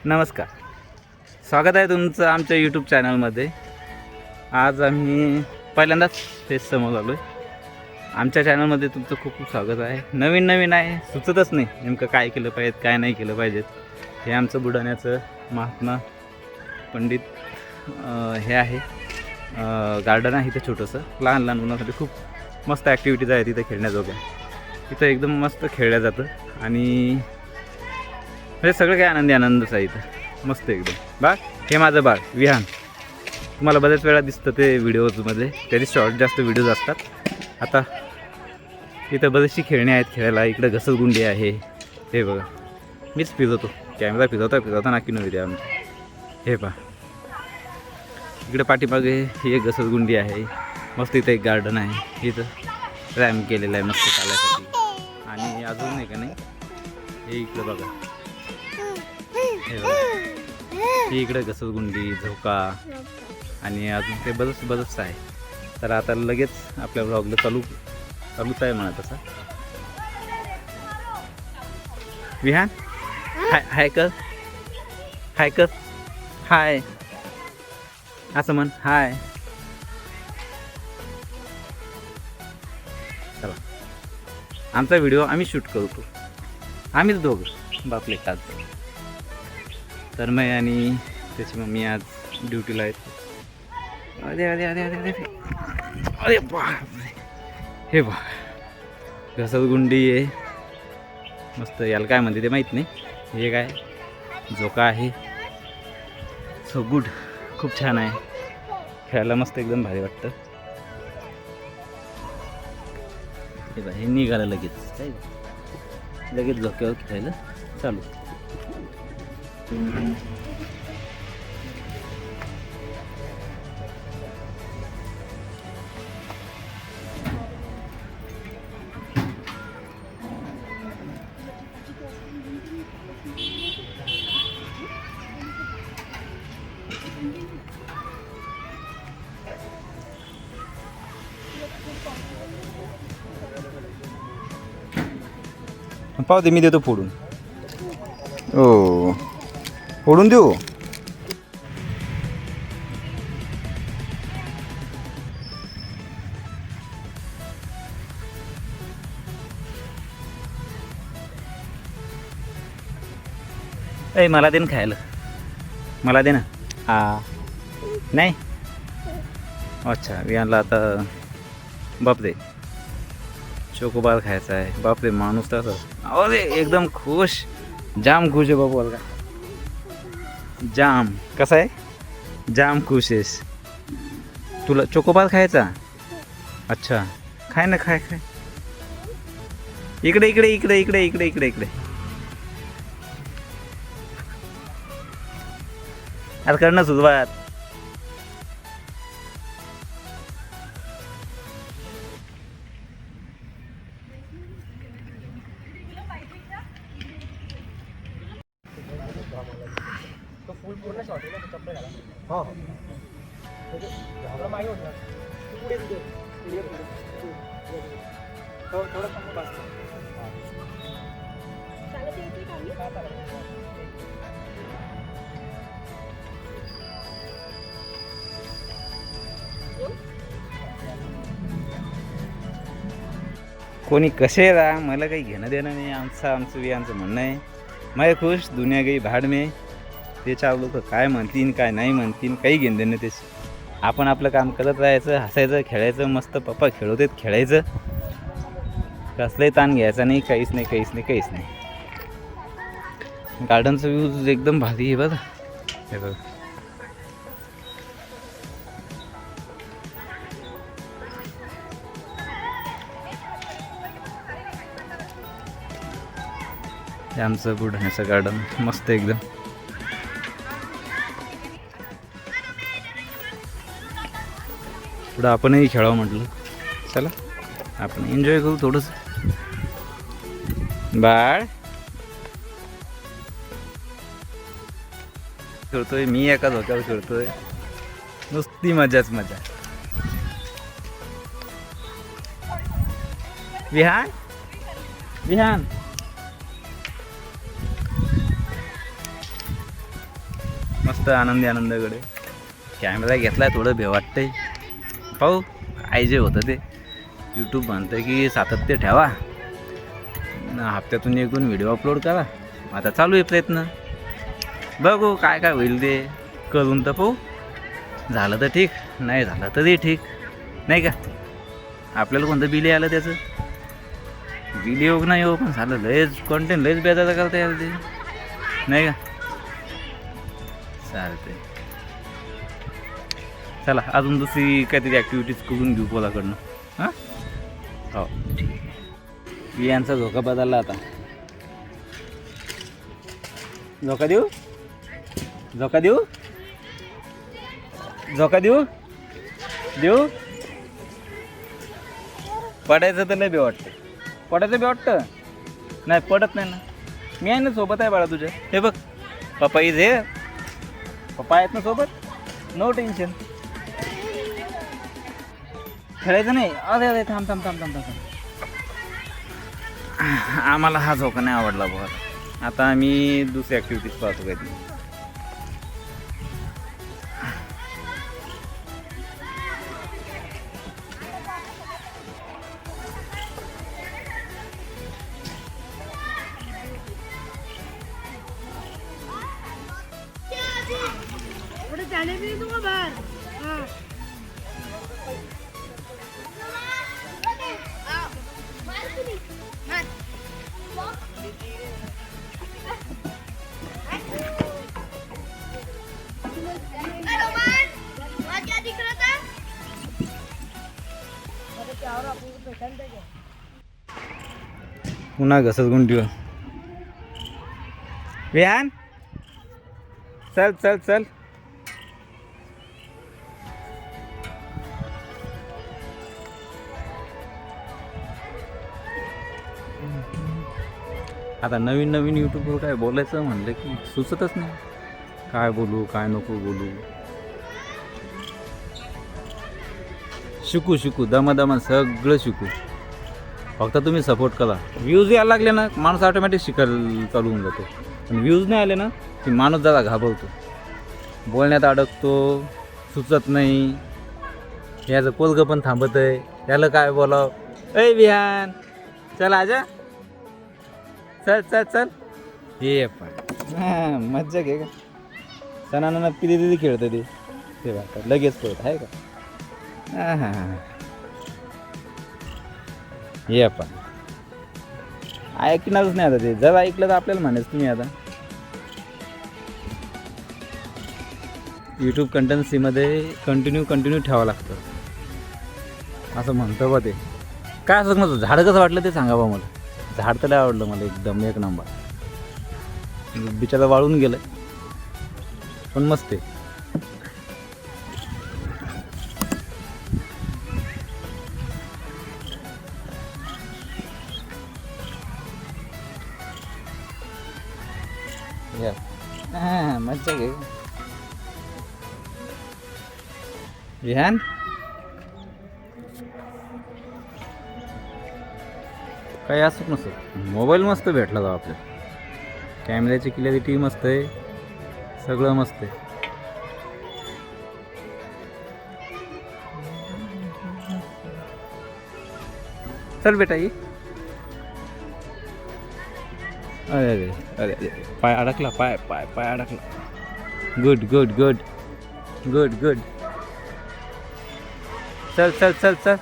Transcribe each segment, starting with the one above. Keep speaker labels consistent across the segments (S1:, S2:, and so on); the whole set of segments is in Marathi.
S1: नमस्कार, स्वागत आहे तुमचं आमच्या यूट्यूब चॅनलमध्ये. आज आम्ही पहिल्यांदाच फेस समोर आलो आहे. आमच्या चॅनलमध्ये तुमचं खूप खूप स्वागत आहे. नवीन आहे, सुचतच नाही नेमकं काय केलं पाहिजे काय नाही केलं पाहिजेत. हे आमचं बुलढाण्याचं महात्मा पंडित हे आहे गार्डन आहे. इथं छोटंसं लहान मुलांसाठी खूप मस्त ॲक्टिव्हिटीज आहेत इथं खेळण्याजोग्या. इथं एकदम मस्त खेळलं जातं आणि म्हणजे सगळं काय आनंदच आहे इथं, मस्त एकदम. बाळ, हे माझं बाळ विहान. तुम्हाला बऱ्याच वेळा दिसतं ते व्हिडिओजमध्ये, त्याचे शॉर्ट जास्त व्हिडिओज असतात. आता इथं बरीचशी खेळणी आहेत खेळायला. इकडं घसरगुंडी आहे, हे बघा. मीच फिरवतो, कॅमेरा फिरवता नाकी नव्हे द्या आमचं. हे पहा, इकडे पाठीमागे ही एक घसरगुंडी आहे. मस्त इथं एक गार्डन आहे, इथं रॅम्प केलेलं आहे मस्त चालायसाठी. आणि अजून नाही का नाही, हे इकडं बघा, हे बघा, ही इकडे घसरगुंडी, झोका आणि अजून ते बरंच आहे. तर आता लगेच आपल्या ब्लॉगला चालूच आहे म्हणा तसा. विहान, हाय कर हाय असं म्हण, हाय. चला, आमचा व्हिडिओ आम्ही शूट करतो, आम्हीच दोघं बापले काज. तर मी आणि त्याची मम्मी आज ड्युटीला आहेत. अरे बापरे, हे बा घसरगुंडी आहे मस्त. याला काय म्हणते ते माहीत नाही. हे काय झोका आहे. सो गुड, खूप छान आहे खेळायला, मस्त एकदम भारी वाटतं. हे बा, हे निघालं लगेच झोक्यावर खेळायला चालू. पाहू दे, मी देतो फोडून. ओ, फोडून देऊ. ए, मला दे ना खायला, मला दे ना. नाही, अच्छा. विहानला आता बापरे चोकोबार खायचा आहे. बापरे, माणूस तसं अरे एकदम खुश, जाम खुश आहे बाबू. का जाम कसा आहे, जाम खुश आहेस. तुला चोकोबार खायचा? अच्छा, खाय ना, खाय. इकडे आता करणं सुरुवात. कोणी कसे राहा, मला काही घेणं देणं नाही. आमचं विहानचं म्हणणं आहे, मैं खुश दुनिया गई भाड में. ते चार लोक काय म्हणतील काय नाही म्हणतील, काही घेणं देणं त्याची. आपण आपलं काम करत राहायचं, हसायचं, खेळायचं. मस्त पप्पा खेळवतात, खेळायचं. कसलंही ताण घ्यायचा नाही, काहीच नाही. गार्डनचा व्ह्यूज एकदम भारी आहे बघा. हे बघा, हे आमचं बुलढाण्याचं गार्डन मस्त एकदम. पुढं आपणही खेळावं म्हटलं. चला, आपण एन्जॉय करू थोडंसं. बाळ खेळतोय, मी एका झोक्यावर खेळतोय, नुसती मजाच मजा. विहान, मस्त आनंदी आनंदाकडे कॅमेरा घेतला आहे. थोडं भेव वाटतंय. पाहू काय जे होतं ते. यूट्यूब म्हणतं की सातत्य ठेवा, हप्त्यातून 1-2 व्हिडिओ अपलोड करा. आता चालू आहे प्रयत्न. बघू काय काय होईल ते. करून तर पाहू. झालं तर ठीक, नाही झालं तरी ठीक, नाही का. आपल्याला कोणतं बिल आलं त्याचं. बिल येऊ नाही येऊ, पण झालं लयच कंटेंट लयच बेजाचं करता यायला ते, नाही का. चालते. चला अजून दुसरी काहीतरी ॲक्टिव्हिटीज करून घेऊ पोलाकडनं. हां हो ठीक आहे. यांचा झोका बदलला आता. झोका देऊ, झोका देऊ, झोका देऊ देऊ. पडायचं तर लय बे वाटतं. पडायचं बे वाटतं. नाही पडत नाही ना. मी आहे ना सोबत आहे बाळा तुझ्या. हे बघ पप्पा इज हे. पप्पा आहेत ना सोबत. No tension. खेळायचं नाही. अरे अरे थांब थांब थांब थांब थांब. आम्हाला हा झोका नाही आवडला बहुत. आता आम्ही दुसरी ॲक्टिव्हिटीज पाहतो काहीतरी.
S2: जाने भी नहीं दूंगा बाहर. हाँ. क्या दिख रहा था?
S1: पुन्हा घसत गुंडीवर. विहान चल चल चल. आता नवीन नवीन यूट्यूबवर काय बोलायचं म्हणलं की सुचतच नाही. काय बोलू काय नको बोलू. शिकू शिकू दमादमा सगळं शिकू. फक्त तुम्ही सपोर्ट करा. व्ह्यूज यायला लागले ना माणूस ऑटोमॅटिक शिकायला चालू होऊन जातो. पण व्ह्यूज नाही आले ना की माणूस जरा घाबरतो, बोलण्यात अडकतो, सुचत नाही. याचं पोलगं पण थांबत आहे. याला काय बोलावं. ऐ विहान चल आजा. चल चल चल. ये पण हां मज्जा घे का. सणानं पिली दिली खेळतं ते बघा लगेच पळत आहे का. हां हां हां ये पण ऐकणारच नाही आता ते. जर ऐकलं तर आपल्याला म्हणायचं तुम्ही आता. यूट्यूब कंटेन्सीमध्ये कंटिन्यू ठेवावं लागतं असं म्हणतं बा ते. काय असं माझं झाड कसं वाटलं ते सांगा बा मला. झाड तर आवडलं मला एकदम एक नंबर. बिचारा वाळून गेलं पण मस्त आहे. हां मज्जा घे विहान. काही असंच नसतं. मोबाईल मस्त भेटला जाऊ आपल्याला. कॅमेऱ्याची क्लॅरिटी मस्त आहे, सगळं मस्त आहे. चल बेटा ये. अरे अरे अरे अरे पाय अडकला. पाय पाय पाय अडकला. Good good good good good. चल चल चल चल.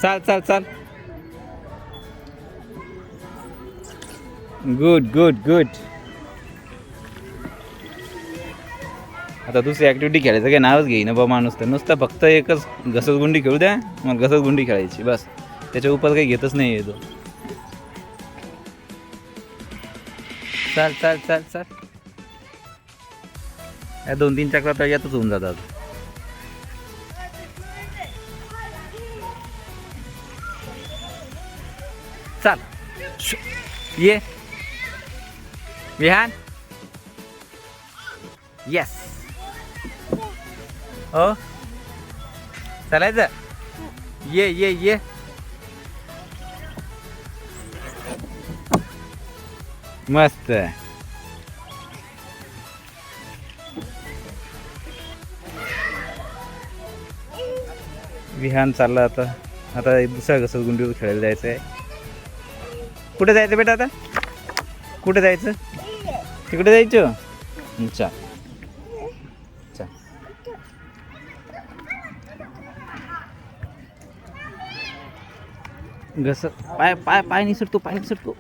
S1: चल चल चल. Good good good. आता दुसरी ॲक्टिव्हिटी खेळायचं काही नावच घेईन बा माणूस. तर नुसतं फक्त एकच घसरगुंडी खेळू द्या. मग घसरगुंडी खेळायची बस. त्याच्या उपर काही घेतच नाही येतो. चल चल चल चल. या 2-3 चक्रा तर यातच होऊन जातात. चल ये विहान. येस हो चालायचं. ये ये ये मस्त. विहान चाललं आता. आता दुसऱ्या घसरगुंडीवर खेळायला जायचं आहे. कुठे जायचं बेटा आता? कुठे जायचं? तिकडे जायचं. अच्छा अच्छा. पाय पाय पाय निसटतो, पाय निसटतो.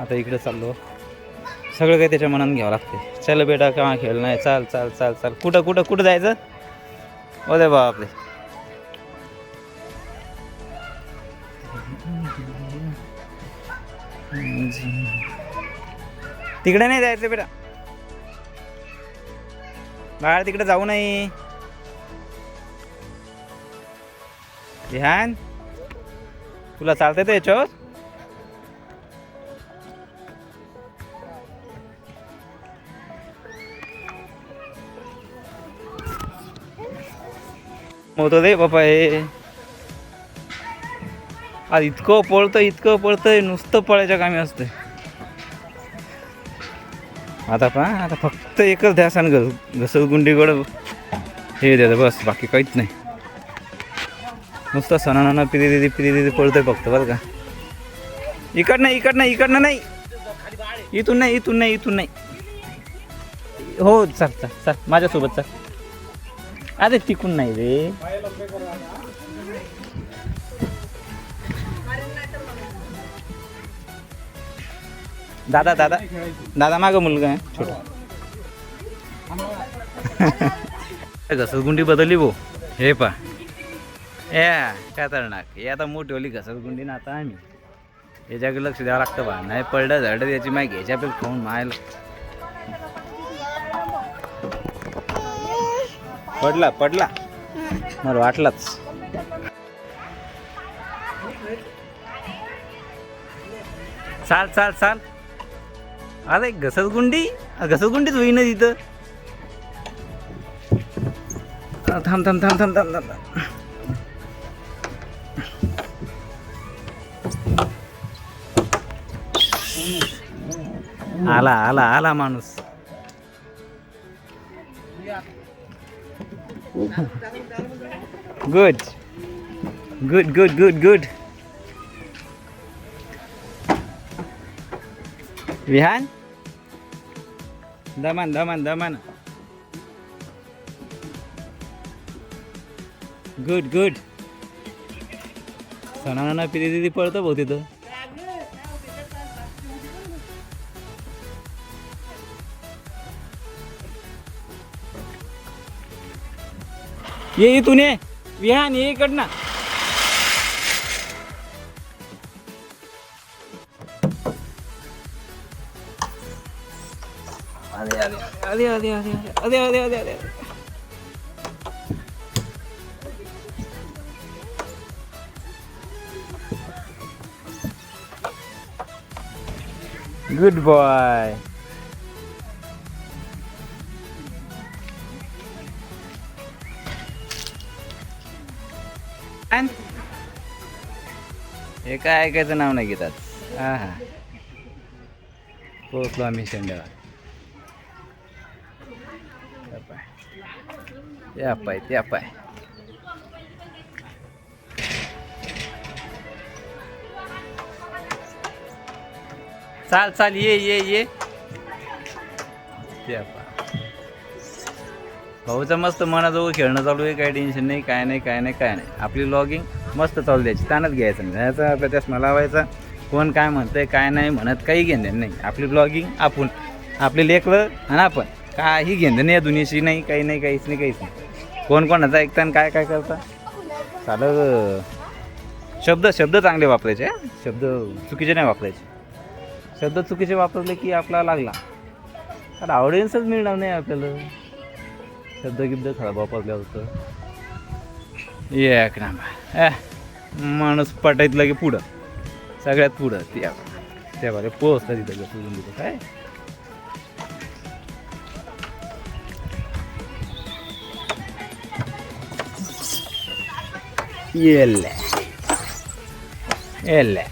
S1: आता इकडे चाललो. सगळं काही त्याच्या मनानं घ्यावं लागते. चल बेटा केव्हा खेळ नाही. चाल चाल चाल चाल. कुठं कुठं कुठं जायचं? अरे बापरे. तिकडे नाही जायचं बेटा. बाहेर तिकडे जाऊ नाही. ध्यान. तुला चालतंय तर याच्यावर? होतो रे बापा हे. आज इतकं पळतंय नुसतं पळायच्या कामी असतंय. आता आता फक्त एकच ध्यासान घसरगुंडीकडं हे द्यायचं बस, बाकी काहीच नाही. नुसतं सणाना पिरी पळतोय फक्त बरं का. इकडनं नाही. इथून नाही. हो चाल माझ्यासोबत चाल. अरे टिकून नाही रे. दादा मागं मुलगा आहे छोटा. घसरगुंडी बदलली भो. हे पा खतरनाक. हे आता मोठी ओली घसरगुंडी ना. आता आम्ही याच्याकडे लक्ष द्यावं लागतं बा. नाही पडलं झाडं याची माय घ्यायच्या आपल्याला खाऊन मायला. पडला मला वाटलाच. चाल. अरे घसरगुंडीच होईना तिथं. थांब. आला माणूस. गुड. विहान दमन. गुड. सणाना पिरी पळतो भाऊ तिथं. ये इथून ये विहान. ये इकडनं. अरे. Good boy. हे काय ऐकायचं नाव नाही घेतात. हा पोचलो आम्ही शेंड्याला. ते पाय. चाल ये. ते भाऊचं मस्त मनाजवळ खेळणं चालू आहे. काही टेन्शन नाही, काय नाही. आपली लॉगिंग मस्त चालू द्यायची. ताणच घ्यायचं नाही. याचा आपल्या चष्मा लावायचा. कोण काय म्हणतंय काय नाही म्हणत काही घेणं नाही. आपली ब्लॉगिंग आपण, आपले लेकरं आणि आपण काही घेणं नाही या दुनियेशी. नाही काहीच नाही. कोण कोणाचा ऐकता आणि काय करता. चालू शब्द चांगले वापरायचे. शब्द चुकीचे नाही वापरायचे. शब्द चुकीचे वापरले की आपला लागला तर ऑडियन्सच मिळणार नाही आपल्याला. शब्द खराब वापरल्या होतं. एक नंबर माणूस पटायतलं की पुढं, सगळ्यात पुढं त्या बारे पोहोचतं तिथं सोडून तिथं काय. येले एले